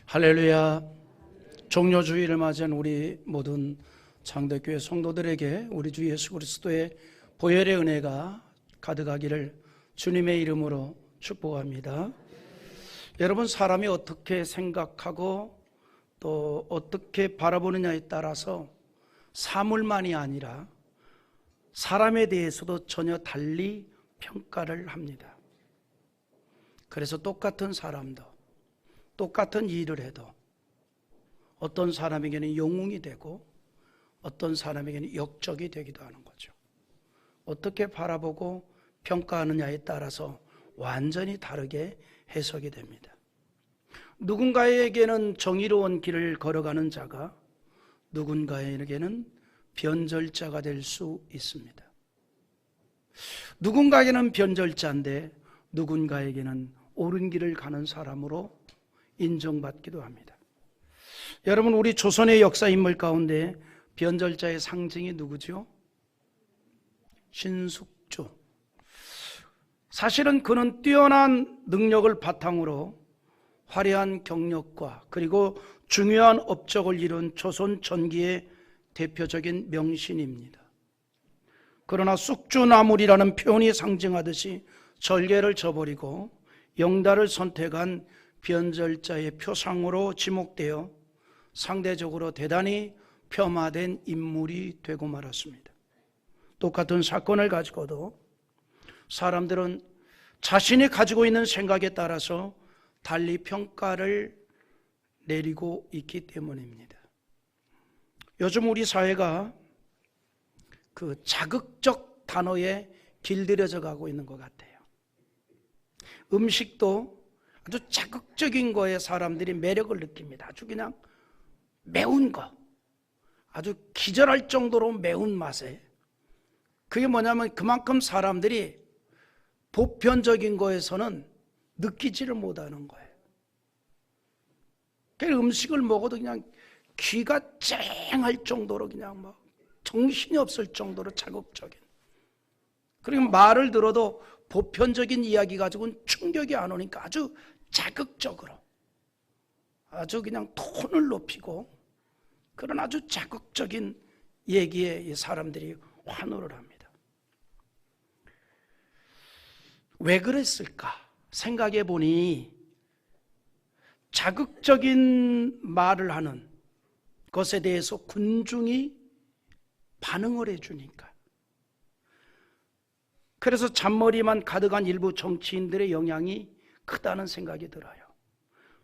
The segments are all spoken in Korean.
할렐루야. 종료주의를 맞이한 우리 모든 창대교회 성도들에게 우리 주 예수 그리스도의 보혈의 은혜가 가득하기를 주님의 이름으로 축복합니다. 여러분, 사람이 어떻게 생각하고 또 어떻게 바라보느냐에 따라서 사물만이 아니라 사람에 대해서도 전혀 달리 평가를 합니다. 그래서 똑같은 사람도 똑같은 일을 해도 어떤 사람에게는 영웅이 되고 어떤 사람에게는 역적이 되기도 하는 거죠. 어떻게 바라보고 평가하느냐에 따라서 완전히 다르게 해석이 됩니다. 누군가에게는 정의로운 길을 걸어가는 자가 누군가에게는 변절자가 될 수 있습니다. 누군가에게는 변절자인데 누군가에게는 옳은 길을 가는 사람으로 인정받기도 합니다. 여러분, 우리 조선의 역사 인물 가운데 변절자의 상징이 누구죠? 신숙주. 사실은 그는 뛰어난 능력을 바탕으로 화려한 경력과 그리고 중요한 업적을 이룬 조선 전기의 대표적인 명신입니다. 그러나 쑥주나물이라는 표현이 상징하듯이 절개를 저버리고 영달을 선택한 변절자의 표상으로 지목되어 상대적으로 대단히 폄하된 인물이 되고 말았습니다. 똑같은 사건을 가지고도 사람들은 자신이 가지고 있는 생각에 따라서 달리 평가를 내리고 있기 때문입니다. 요즘 우리 사회가 그 자극적 단어에 길들여져 가고 있는 것 같아요. 음식도 아주 자극적인 거에 사람들이 매력을 느낍니다. 아주 그냥 매운 거, 아주 기절할 정도로 매운 맛에. 그게 뭐냐면 그만큼 사람들이 보편적인 거에서는 느끼지를 못하는 거예요. 그 음식을 먹어도 그냥 귀가 쨍할 정도로 그냥 막 정신이 없을 정도로 자극적인. 그리고 말을 들어도 보편적인 이야기 가지고는 충격이 안 오니까 아주 자극적으로, 아주 그냥 톤을 높이고 그런 아주 자극적인 얘기에 사람들이 환호를 합니다. 왜 그랬을까 생각해 보니 자극적인 말을 하는 것에 대해서 군중이 반응을 해주니까. 그래서 잔머리만 가득한 일부 정치인들의 영향이 크다는 생각이 들어요.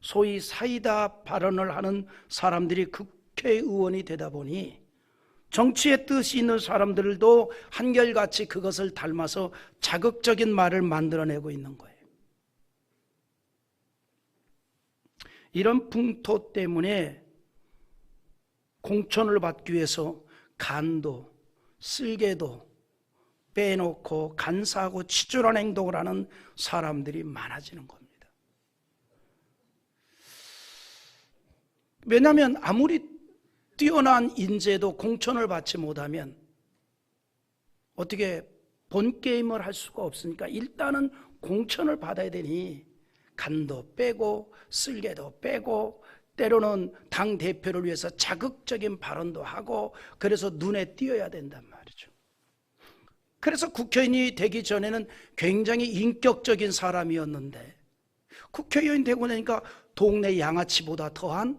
소위 사이다 발언을 하는 사람들이 국회의원이 되다 보니 정치의 뜻이 있는 사람들도 한결같이 그것을 닮아서 자극적인 말을 만들어내고 있는 거예요. 이런 풍토 때문에 공천을 받기 위해서 간도, 쓸개도 빼놓고 간사하고 치졸한 행동을 하는 사람들이 많아지는 겁니다. 왜냐하면 아무리 뛰어난 인재도 공천을 받지 못하면 어떻게 본 게임을 할 수가 없으니까 일단은 공천을 받아야 되니 간도 빼고 쓸개도 빼고 때로는 당대표를 위해서 자극적인 발언도 하고 그래서 눈에 띄어야 된단 말이죠. 그래서 국회의원이 되기 전에는 굉장히 인격적인 사람이었는데 국회의원이 되고 나니까 동네 양아치보다 더한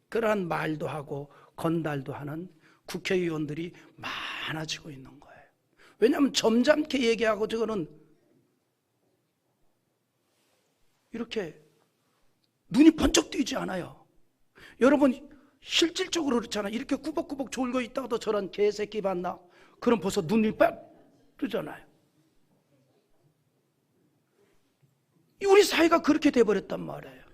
그러한 말도 하고 건달도 하는 국회의원들이 많아지고 있는 거예요. 왜냐하면 점잖게 얘기하고 저거는 이렇게 눈이 번쩍 뜨지 않아요. 여러분 실질적으로 그렇잖아요. 이렇게 꾸벅꾸벅 졸고 있다가도 저런 개새끼 봤나? 그럼 벌써 눈이 빡 뜨잖아요. 우리 사회가 그렇게 돼버렸단 말이에요.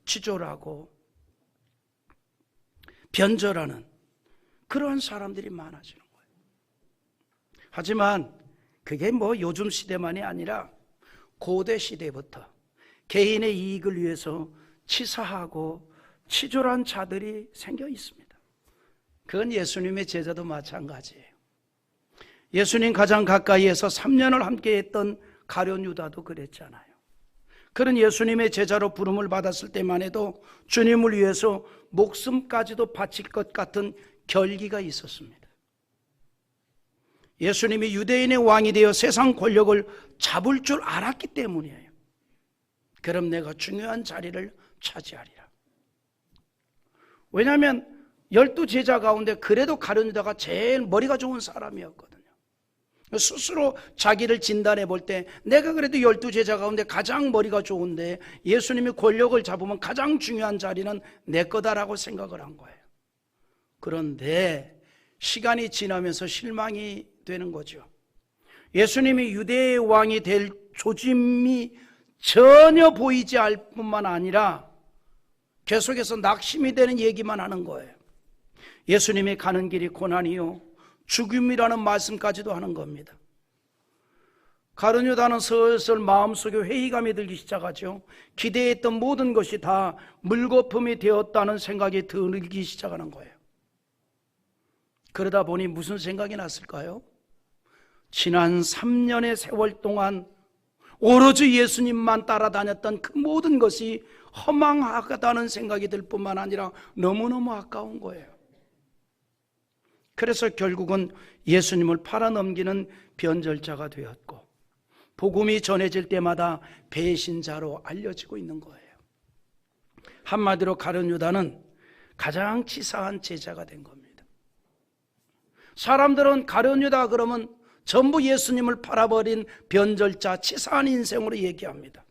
치졸하고 변절하는 그러한 사람들이 많아지는 거예요. 하지만 그게 뭐 요즘 시대만이 아니라 고대 시대부터 개인의 이익을 위해서 치사하고 치졸한 자들이 생겨 있습니다. 그건 예수님의 제자도 마찬가지예요. 예수님 가장 가까이에서 3년을 함께했던 가룟 유다도 그랬잖아요. 그런 예수님의 제자로 부름을 받았을 때만 해도 주님을 위해서 목숨까지도 바칠 것 같은 결기가 있었습니다. 예수님이 유대인의 왕이 되어 세상 권력을 잡을 줄 알았기 때문이에요. 그럼 내가 중요한 자리를 차지하리라. 왜냐하면 12제자 가운데 그래도 가룟 유다가 제일 머리가 좋은 사람이었거든요. 스스로 자기를 진단해 볼 때 내가 그래도 12제자 가운데 가장 머리가 좋은데 예수님이 권력을 잡으면 가장 중요한 자리는 내 거다라고 생각을 한 거예요. 그런데 시간이 지나면서 실망이 되는 거죠. 예수님이 유대의 왕이 될 조짐이 전혀 보이지 않을 뿐만 아니라 계속해서 낙심이 되는 얘기만 하는 거예요. 예수님이 가는 길이 고난이요 죽음이라는 말씀까지도 하는 겁니다. 가룟 유다는 슬슬 마음속에 회의감이 들기 시작하죠. 기대했던 모든 것이 다 물거품이 되었다는 생각이 들기 시작하는 거예요. 그러다 보니 무슨 생각이 났을까요? 지난 3년의 세월 동안 오로지 예수님만 따라다녔던 그 모든 것이 허망하다는 생각이 들 뿐만 아니라 너무너무 아까운 거예요. 그래서 결국은 예수님을 팔아넘기는 변절자가 되었고 복음이 전해질 때마다 배신자로 알려지고 있는 거예요. 한마디로 가룟 유다는 가장 치사한 제자가 된 겁니다. 사람들은 가룟 유다 그러면 전부 예수님을 팔아버린 변절자, 치사한 인생으로 얘기합니다.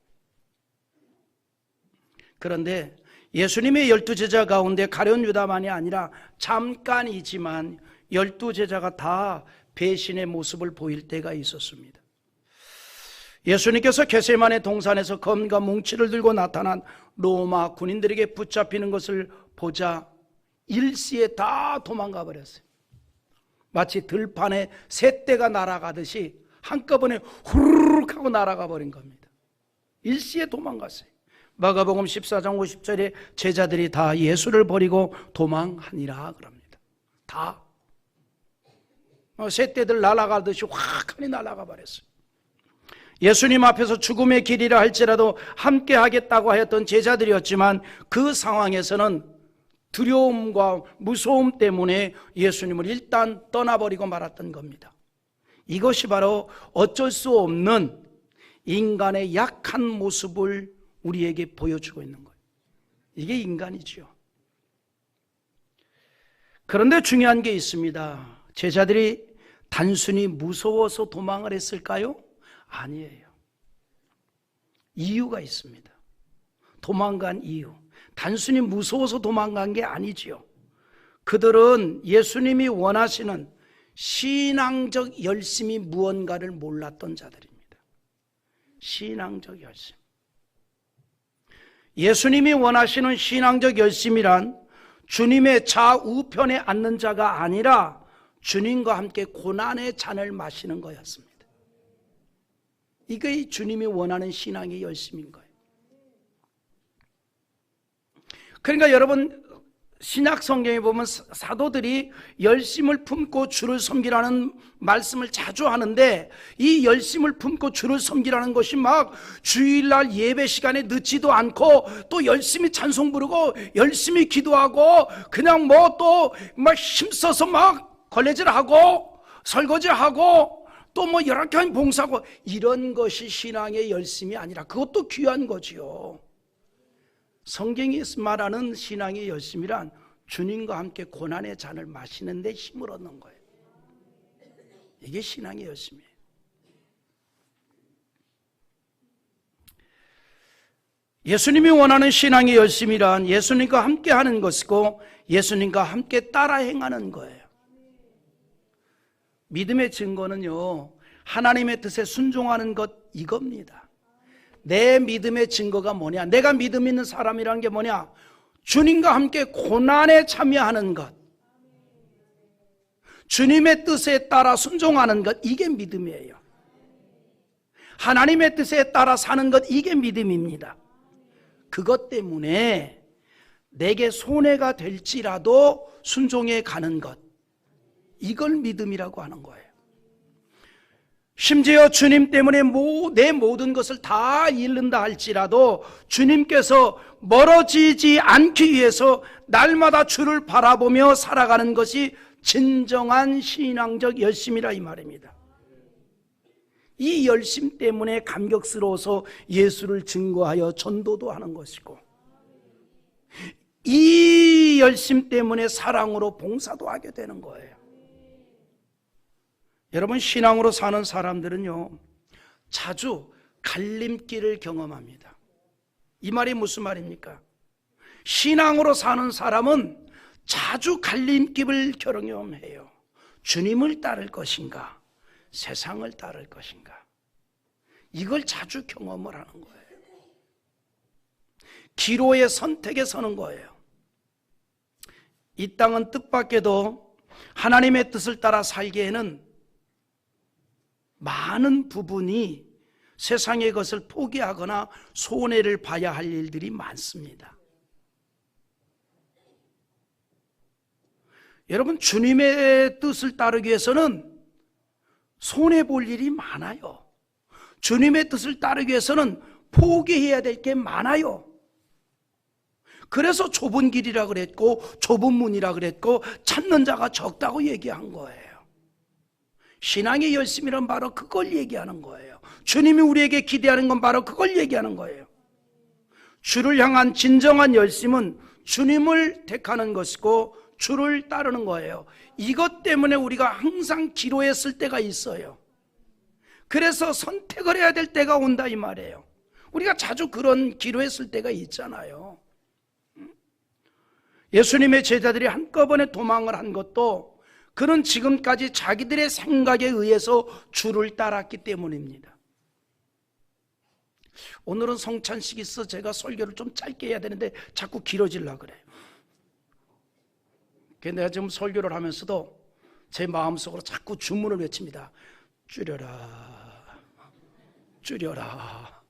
그런데 예수님의 12제자 가운데 가룟 유다만이 아니라 잠깐이지만 12제자가 다 배신의 모습을 보일 때가 있었습니다. 예수님께서 겟세마네 동산에서 검과 뭉치를 들고 나타난 로마 군인들에게 붙잡히는 것을 보자 일시에 다 도망가 버렸어요. 마치 들판에 새떼가 날아가듯이 한꺼번에 후루룩 하고 날아가 버린 겁니다. 일시에 도망갔어요. 마가복음 14장 50절에 제자들이 다 예수를 버리고 도망하니라 그럽니다. 다 새떼들 날아가듯이 확하니 날아가 버렸어요. 예수님 앞에서 죽음의 길이라 할지라도 함께 하겠다고 하였던 제자들이었지만 그 상황에서는 두려움과 무서움 때문에 예수님을 일단 떠나버리고 말았던 겁니다. 이것이 바로 어쩔 수 없는 인간의 약한 모습을 우리에게 보여주고 있는 거예요. 이게 인간이죠. 그런데 중요한 게 있습니다. 제자들이 단순히 무서워서 도망을 했을까요? 아니에요. 이유가 있습니다. 도망간 이유. 단순히 무서워서 도망간 게 아니지요. 그들은 예수님이 원하시는 신앙적 열심이 무언가를 몰랐던 자들입니다. 신앙적 열심. 예수님이 원하시는 신앙적 열심이란 주님의 좌우편에 앉는 자가 아니라 주님과 함께 고난의 잔을 마시는 거였습니다. 이게 주님이 원하는 신앙의 열심인 거예요. 그러니까 여러분 신약 성경에 보면 사도들이 열심을 품고 주를 섬기라는 말씀을 자주 하는데 이 열심을 품고 주를 섬기라는 것이 막 주일날 예배 시간에 늦지도 않고 또 열심히 찬송 부르고 열심히 기도하고 그냥 뭐 또 막 힘써서 막 걸레질하고 설거지하고 또 뭐 여러 가지 봉사하고 이런 것이 신앙의 열심이 아니라 그것도 귀한 거지요. 성경이 말하는 신앙의 열심이란 주님과 함께 고난의 잔을 마시는 데 힘을 얻는 거예요. 이게 신앙의 열심이에요. 예수님이 원하는 신앙의 열심이란 예수님과 함께 하는 것이고 예수님과 함께 따라 행하는 거예요. 믿음의 증거는요, 하나님의 뜻에 순종하는 것 이겁니다. 내 믿음의 증거가 뭐냐? 내가 믿음 있는 사람이라는 게 뭐냐? 주님과 함께 고난에 참여하는 것, 주님의 뜻에 따라 순종하는 것, 이게 믿음이에요. 하나님의 뜻에 따라 사는 것, 이게 믿음입니다. 그것 때문에 내게 손해가 될지라도 순종해 가는 것, 이걸 믿음이라고 하는 거예요. 심지어 주님 때문에 내 모든 것을 다 잃는다 할지라도 주님께서 멀어지지 않기 위해서 날마다 주를 바라보며 살아가는 것이 진정한 신앙적 열심이라 이 말입니다. 이 열심 때문에 감격스러워서 예수를 증거하여 전도도 하는 것이고, 이 열심 때문에 사랑으로 봉사도 하게 되는 거예요. 여러분, 신앙으로 사는 사람들은요, 자주 갈림길을 경험합니다. 이 말이 무슨 말입니까? 신앙으로 사는 사람은 자주 갈림길을 경험해요. 주님을 따를 것인가, 세상을 따를 것인가, 이걸 자주 경험을 하는 거예요. 기로의 선택에 서는 거예요. 이 땅은 뜻밖에도 하나님의 뜻을 따라 살기에는 많은 부분이 세상의 것을 포기하거나 손해를 봐야 할 일들이 많습니다. 여러분, 주님의 뜻을 따르기 위해서는 손해볼 일이 많아요. 주님의 뜻을 따르기 위해서는 포기해야 될 게 많아요. 그래서 좁은 길이라 그랬고 좁은 문이라 그랬고 찾는 자가 적다고 얘기한 거예요. 신앙의 열심이란 바로 그걸 얘기하는 거예요. 주님이 우리에게 기대하는 건 바로 그걸 얘기하는 거예요. 주를 향한 진정한 열심은 주님을 택하는 것이고 주를 따르는 거예요. 이것 때문에 우리가 항상 기로에 쓸 때가 있어요. 그래서 선택을 해야 될 때가 온다 이 말이에요. 우리가 자주 그런 기로에 쓸 때가 있잖아요. 예수님의 제자들이 한꺼번에 도망을 한 것도 그는 지금까지 자기들의 생각에 의해서 주를 따랐기 때문입니다. 오늘은 성찬식이 있어 제가 설교를 좀 짧게 해야 되는데 자꾸 길어지려고 그래요. 내가 지금 설교를 하면서도 제 마음속으로 자꾸 주문을 외칩니다. 줄여라, 줄여라.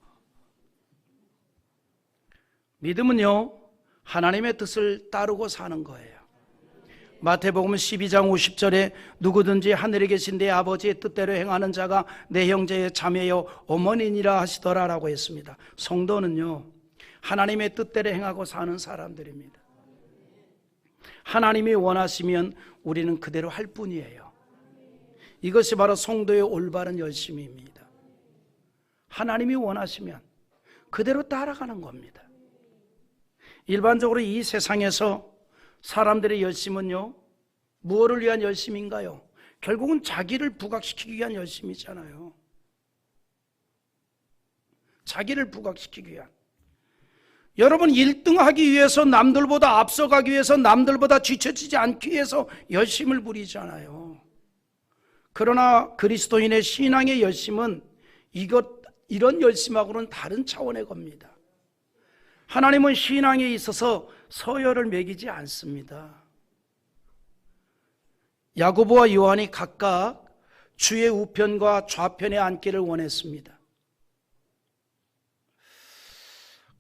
믿음은요, 하나님의 뜻을 따르고 사는 거예요. 마태복음 12장 50절에 누구든지 하늘에 계신 내 아버지의 뜻대로 행하는 자가 내 형제의 자매요 어머니니라 하시더라라고 했습니다. 성도는요, 하나님의 뜻대로 행하고 사는 사람들입니다. 하나님이 원하시면 우리는 그대로 할 뿐이에요. 이것이 바로 성도의 올바른 열심입니다. 하나님이 원하시면 그대로 따라가는 겁니다. 일반적으로 이 세상에서 사람들의 열심은요, 무엇을 위한 열심인가요? 결국은 자기를 부각시키기 위한 열심이잖아요. 자기를 부각시키기 위한. 여러분, 1등 하기 위해서, 남들보다 앞서가기 위해서, 남들보다 뒤처지지 않기 위해서 열심을 부리잖아요. 그러나 그리스도인의 신앙의 열심은 이런 열심하고는 다른 차원의 겁니다. 하나님은 신앙에 있어서 서열을 매기지 않습니다. 야고보와 요한이 각각 주의 우편과 좌편에 앉기를 원했습니다.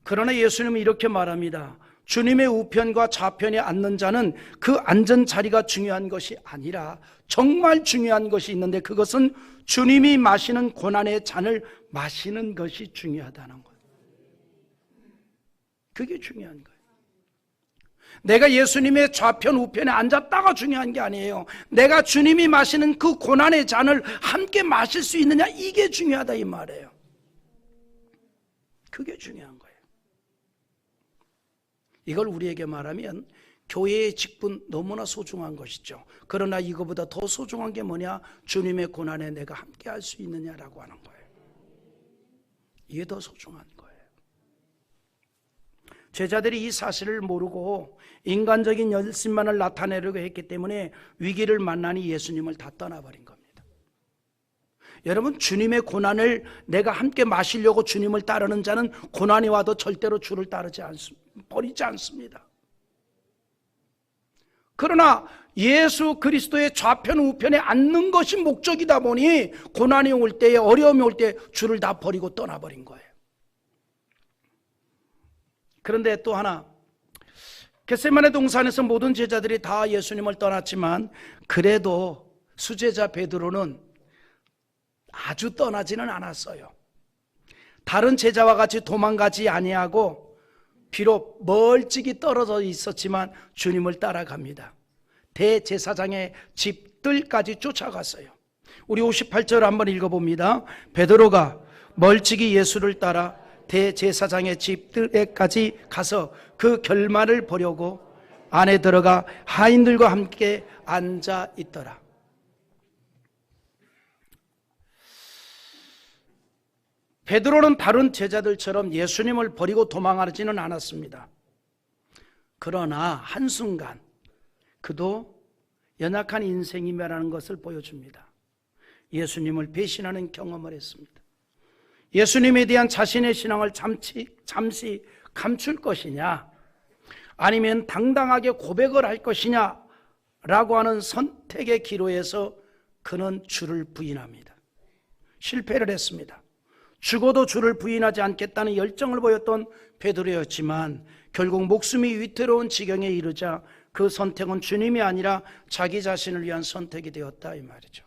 그러나 예수님은 이렇게 말합니다. 주님의 우편과 좌편에 앉는 자는 그 앉은 자리가 중요한 것이 아니라 정말 중요한 것이 있는데, 그것은 주님이 마시는 고난의 잔을 마시는 것이 중요하다는 거예요. 그게 중요한 거예요. 내가 예수님의 좌편 우편에 앉았다가 중요한 게 아니에요. 내가 주님이 마시는 그 고난의 잔을 함께 마실 수 있느냐, 이게 중요하다 이 말이에요. 그게 중요한 거예요. 이걸 우리에게 말하면 교회의 직분 너무나 소중한 것이죠. 그러나 이거보다 더 소중한 게 뭐냐? 주님의 고난에 내가 함께 할 수 있느냐라고 하는 거예요. 이게 더 소중한 거예요. 제자들이 이 사실을 모르고 인간적인 열심만을 나타내려고 했기 때문에 위기를 만나니 예수님을 다 떠나버린 겁니다. 여러분, 주님의 고난을 내가 함께 마시려고 주님을 따르는 자는 고난이 와도 절대로 주를 버리지 않습니다. 그러나 예수 그리스도의 좌편 우편에 앉는 것이 목적이다 보니 고난이 올 때에, 어려움이 올 때 주를 다 버리고 떠나버린 거예요. 그런데 또 하나, 겟세마네 동산에서 모든 제자들이 다 예수님을 떠났지만 그래도 수제자 베드로는 아주 떠나지는 않았어요. 다른 제자와 같이 도망가지 아니하고 비록 멀찍이 떨어져 있었지만 주님을 따라갑니다. 대제사장의 집들까지 쫓아갔어요. 우리 58절 한번 읽어봅니다. 베드로가 멀찍이 예수를 따라 대제사장의 집들에까지 가서 그 결말을 보려고 안에 들어가 하인들과 함께 앉아 있더라. 베드로는 다른 제자들처럼 예수님을 버리고 도망하지는 않았습니다. 그러나 한순간 그도 연약한 인생이라는 것을 보여줍니다. 예수님을 배신하는 경험을 했습니다. 예수님에 대한 자신의 신앙을 잠시 감출 것이냐, 아니면 당당하게 고백을 할 것이냐 라고 하는 선택의 기로에서 그는 주를 부인합니다. 실패를 했습니다. 죽어도 주를 부인하지 않겠다는 열정을 보였던 베드로였지만 결국 목숨이 위태로운 지경에 이르자 그 선택은 주님이 아니라 자기 자신을 위한 선택이 되었다 이 말이죠.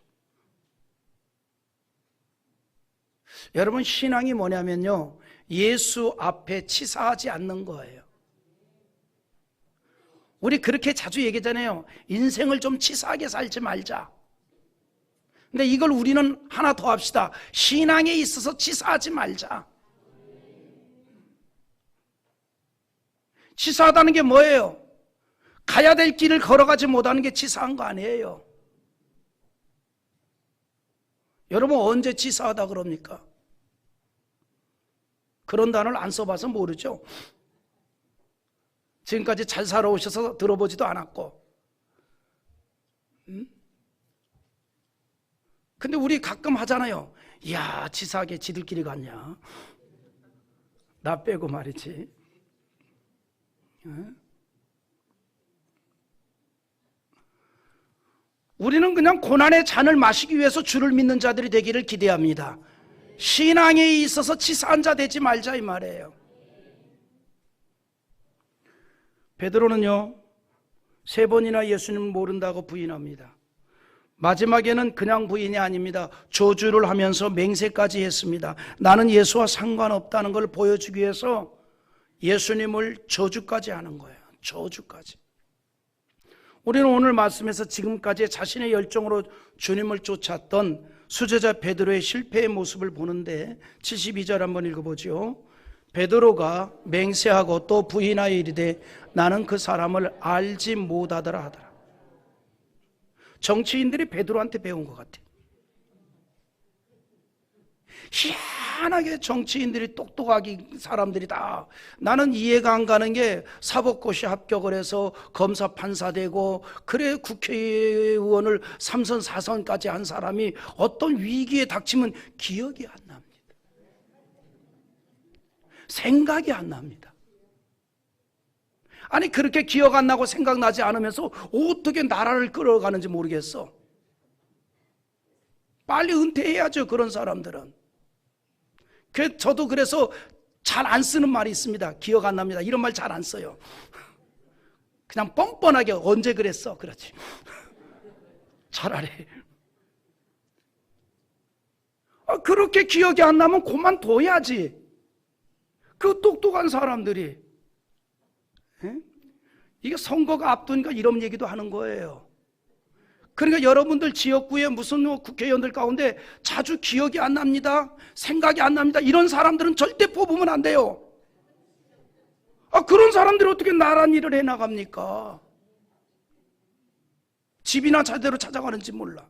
여러분, 신앙이 뭐냐면요, 예수 앞에 치사하지 않는 거예요. 우리 그렇게 자주 얘기하잖아요. 인생을 좀 치사하게 살지 말자. 근데 이걸 우리는 하나 더 합시다. 신앙에 있어서 치사하지 말자. 치사하다는 게 뭐예요? 가야 될 길을 걸어가지 못하는 게 치사한 거 아니에요. 여러분, 언제 치사하다 그럽니까? 그런 단어를 안 써봐서 모르죠. 지금까지 잘 살아오셔서 들어보지도 않았고. 근데 우리 가끔 하잖아요. 이야, 치사하게 지들끼리 갔냐. 나 빼고 말이지. 우리는 그냥 고난의 잔을 마시기 위해서 주를 믿는 자들이 되기를 기대합니다. 신앙에 있어서 치사한 자 되지 말자 이 말이에요. 베드로는요, 3번이나 예수님을 모른다고 부인합니다. 마지막에는 그냥 부인이 아닙니다. 저주를 하면서 맹세까지 했습니다. 나는 예수와 상관없다는 걸 보여주기 위해서 예수님을 저주까지 하는 거예요. 저주까지. 우리는 오늘 말씀에서 지금까지 자신의 열정으로 주님을 쫓았던 수제자 베드로의 실패의 모습을 보는데 72절 한번 읽어보죠. 베드로가 맹세하고 또 부인하여 이르되 나는 그 사람을 알지 못하더라 하더라. 정치인들이 베드로한테 배운 것 같아요. 희한하게 정치인들이 똑똑하게 사람들이 다, 나는 이해가 안 가는 게 사법고시 합격을 해서 검사 판사 되고 그래 국회의원을 3선 4선까지 한 사람이 어떤 위기에 닥치면 기억이 안 납니다. 생각이 안 납니다. 아니, 그렇게 기억 안 나고 생각나지 않으면서 어떻게 나라를 끌어가는지 모르겠어. 빨리 은퇴해야죠, 그런 사람들은. 저도 그래서 잘 안 쓰는 말이 있습니다. 기억 안 납니다. 이런 말 잘 안 써요. 그냥 뻔뻔하게 언제 그랬어? 그렇지. 차라리. 그렇게 기억이 안 나면 그만둬야지. 그 똑똑한 사람들이. 이게 선거가 앞두니까 이런 얘기도 하는 거예요. 그러니까 여러분들 지역구에 무슨 국회의원들 가운데 자주 기억이 안 납니다, 생각이 안 납니다, 이런 사람들은 절대 뽑으면 안 돼요. 그런 사람들이 어떻게 나란 일을 해나갑니까? 집이나 제대로 찾아가는지 몰라.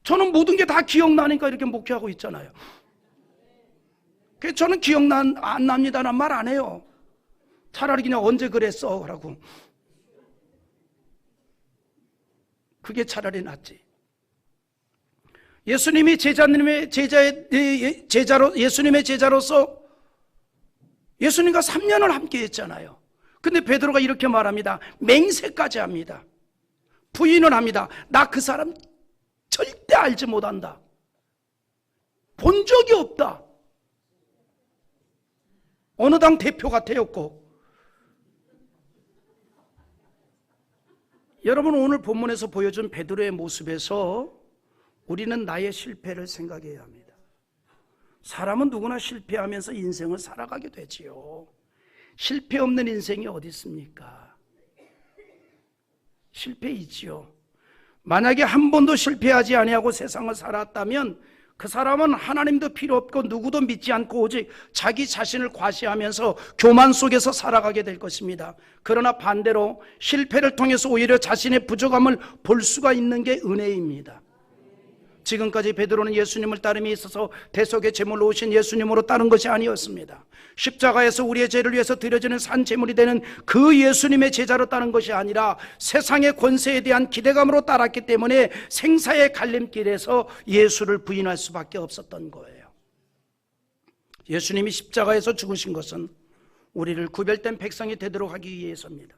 저는 모든 게 다 기억나니까 이렇게 목회하고 있잖아요. 그래서 저는 안 납니다라는 말 안 해요. 차라리 그냥 언제 그랬어 라고. 그게 차라리 낫지. 예수님의 제자로서 예수님과 3년을 함께 했잖아요. 근데 베드로가 이렇게 말합니다. 맹세까지 합니다. 부인을 합니다. 나 그 사람 절대 알지 못한다. 본 적이 없다. 어느 당 대표 같았고 여러분, 오늘 본문에서 보여준 베드로의 모습에서 우리는 나의 실패를 생각해야 합니다. 사람은 누구나 실패하면서 인생을 살아가게 되지요. 실패 없는 인생이 어디 있습니까? 실패 있지요. 만약에 한 번도 실패하지 아니하고 세상을 살았다면 그 사람은 하나님도 필요 없고 누구도 믿지 않고 오직 자기 자신을 과시하면서 교만 속에서 살아가게 될 것입니다. 그러나 반대로 실패를 통해서 오히려 자신의 부족함을 볼 수가 있는 게 은혜입니다. 지금까지 베드로는 예수님을 따름이 있어서 대속의 제물로 오신 예수님으로 따른 것이 아니었습니다. 십자가에서 우리의 죄를 위해서 드려지는 산 제물이 되는 그 예수님의 제자로 따른 것이 아니라 세상의 권세에 대한 기대감으로 따랐기 때문에 생사의 갈림길에서 예수를 부인할 수밖에 없었던 거예요. 예수님이 십자가에서 죽으신 것은 우리를 구별된 백성이 되도록 하기 위해서입니다.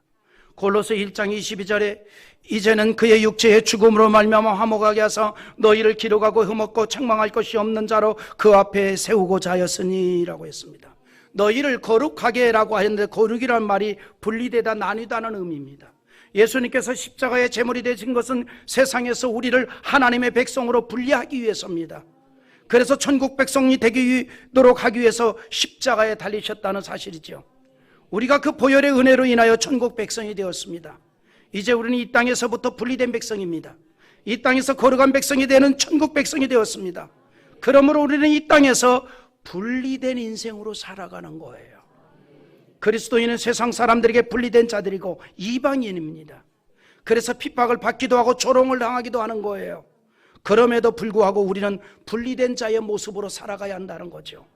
골로새 1장 22절에 이제는 그의 육체의 죽음으로 말미암아 화목하게 하사 너희를 기록하고 흠없고 책망할 것이 없는 자로 그 앞에 세우고자 하였으니 라고 했습니다. 너희를 거룩하게 라고 하였는데 거룩이란 말이 분리되다 나뉘다는 의미입니다. 예수님께서 십자가의 제물이 되신 것은 세상에서 우리를 하나님의 백성으로 분리하기 위해서입니다. 그래서 천국 백성이 되도록 하기 위해서 십자가에 달리셨다는 사실이죠. 우리가 그 보혈의 은혜로 인하여 천국 백성이 되었습니다. 이제 우리는 이 땅에서부터 분리된 백성입니다. 이 땅에서 거룩한 백성이 되는 천국 백성이 되었습니다. 그러므로 우리는 이 땅에서 분리된 인생으로 살아가는 거예요. 그리스도인은 세상 사람들에게 분리된 자들이고 이방인입니다. 그래서 핍박을 받기도 하고 조롱을 당하기도 하는 거예요. 그럼에도 불구하고 우리는 분리된 자의 모습으로 살아가야 한다는 거죠.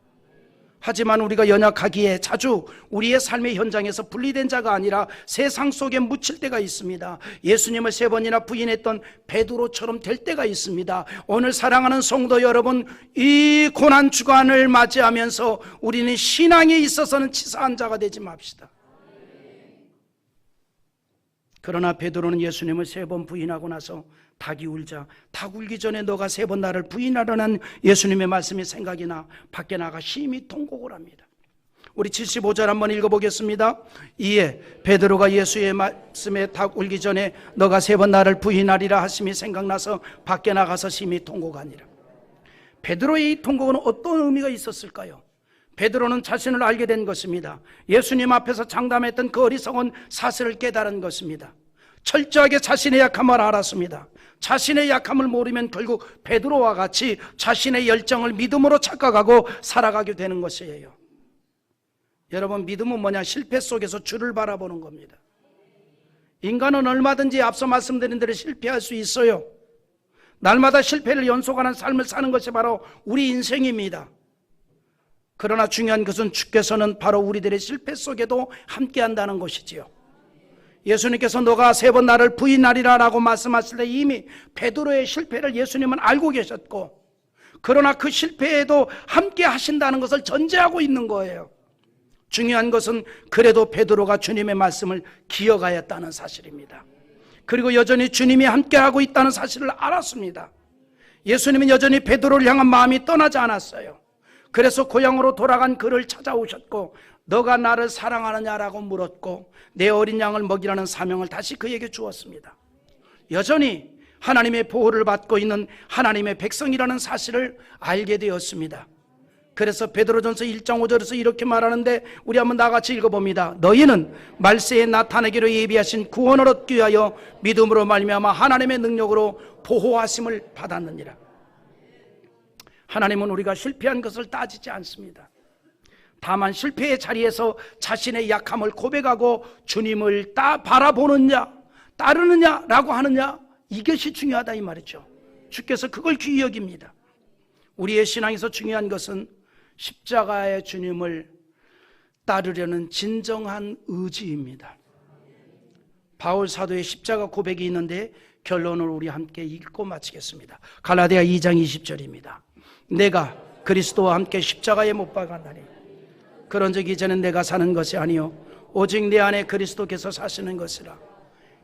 하지만 우리가 연약하기에 자주 우리의 삶의 현장에서 분리된 자가 아니라 세상 속에 묻힐 때가 있습니다. 예수님을 3번이나 부인했던 베드로처럼 될 때가 있습니다. 오늘 사랑하는 성도 여러분, 이 고난 주간을 맞이하면서 우리는 신앙에 있어서는 치사한 자가 되지 맙시다. 그러나 베드로는 예수님을 3번 부인하고 나서 닭이 울자 닭 울기 전에 너가 3번 나를 부인하려는 예수님의 말씀이 생각이 나 밖에 나가 심히 통곡을 합니다. 우리 75절 한번 읽어보겠습니다. 이에 베드로가 예수의 말씀에 닭 울기 전에 너가 3번 나를 부인하리라 하심이 생각나서 밖에 나가서 심히 통곡하니라. 베드로의 이 통곡은 어떤 의미가 있었을까요? 베드로는 자신을 알게 된 것입니다. 예수님 앞에서 장담했던 그 어리석은 사실을 깨달은 것입니다. 철저하게 자신의 약함을 알았습니다. 자신의 약함을 모르면 결국 베드로와 같이 자신의 열정을 믿음으로 착각하고 살아가게 되는 것이에요. 여러분, 믿음은 뭐냐? 실패 속에서 주를 바라보는 겁니다. 인간은 얼마든지 앞서 말씀드린 대로 실패할 수 있어요. 날마다 실패를 연속하는 삶을 사는 것이 바로 우리 인생입니다. 그러나 중요한 것은 주께서는 바로 우리들의 실패 속에도 함께 한다는 것이지요. 예수님께서 너가 3번 나를 부인하리라 라고 말씀하실 때 이미 베드로의 실패를 예수님은 알고 계셨고, 그러나 그 실패에도 함께 하신다는 것을 전제하고 있는 거예요. 중요한 것은 그래도 베드로가 주님의 말씀을 기억하였다는 사실입니다. 그리고 여전히 주님이 함께하고 있다는 사실을 알았습니다. 예수님은 여전히 베드로를 향한 마음이 떠나지 않았어요. 그래서 고향으로 돌아간 그를 찾아오셨고 너가 나를 사랑하느냐라고 물었고 내 어린 양을 먹이라는 사명을 다시 그에게 주었습니다. 여전히 하나님의 보호를 받고 있는 하나님의 백성이라는 사실을 알게 되었습니다. 그래서 베드로전서 1장 5절에서 이렇게 말하는데 우리 한번 나같이 읽어봅니다. 너희는 말세에 나타내기로 예비하신 구원을 얻기 위하여 믿음으로 말미암아 하나님의 능력으로 보호하심을 받았느니라. 하나님은 우리가 실패한 것을 따지지 않습니다. 다만 실패의 자리에서 자신의 약함을 고백하고 주님을 바라보느냐 따르느냐라고 하느냐, 이것이 중요하다 이 말이죠. 주께서 그걸 귀히 여깁니다. 우리의 신앙에서 중요한 것은 십자가의 주님을 따르려는 진정한 의지입니다. 바울 사도의 십자가 고백이 있는데 결론을 우리 함께 읽고 마치겠습니다. 갈라디아 2장 20절입니다. 내가 그리스도와 함께 십자가에 못 박았나니 그런즉 이제는 내가 사는 것이 아니요 오직 내 안에 그리스도께서 사시는 것이라.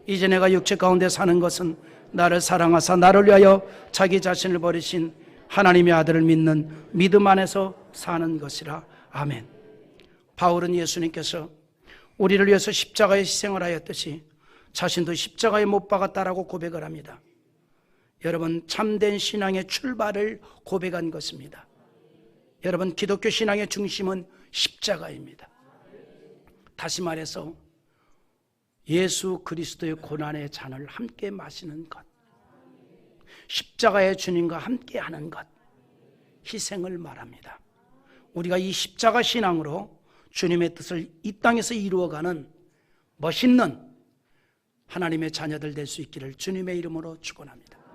이제 내가 육체 가운데 사는 것은 나를 사랑하사 나를 위하여 자기 자신을 버리신 하나님의 아들을 믿는 믿음 안에서 사는 것이라. 아멘. 바울은 예수님께서 우리를 위해서 십자가에 희생을 하였듯이 자신도 십자가에 못 박았다라고 고백을 합니다. 여러분, 참된 신앙의 출발을 고백한 것입니다. 여러분, 기독교 신앙의 중심은 십자가입니다. 다시 말해서 예수 그리스도의 고난의 잔을 함께 마시는 것, 십자가의 주님과 함께 하는 것, 희생을 말합니다. 우리가 이 십자가 신앙으로 주님의 뜻을 이 땅에서 이루어가는 멋있는 하나님의 자녀들 될 수 있기를 주님의 이름으로 축원합니다.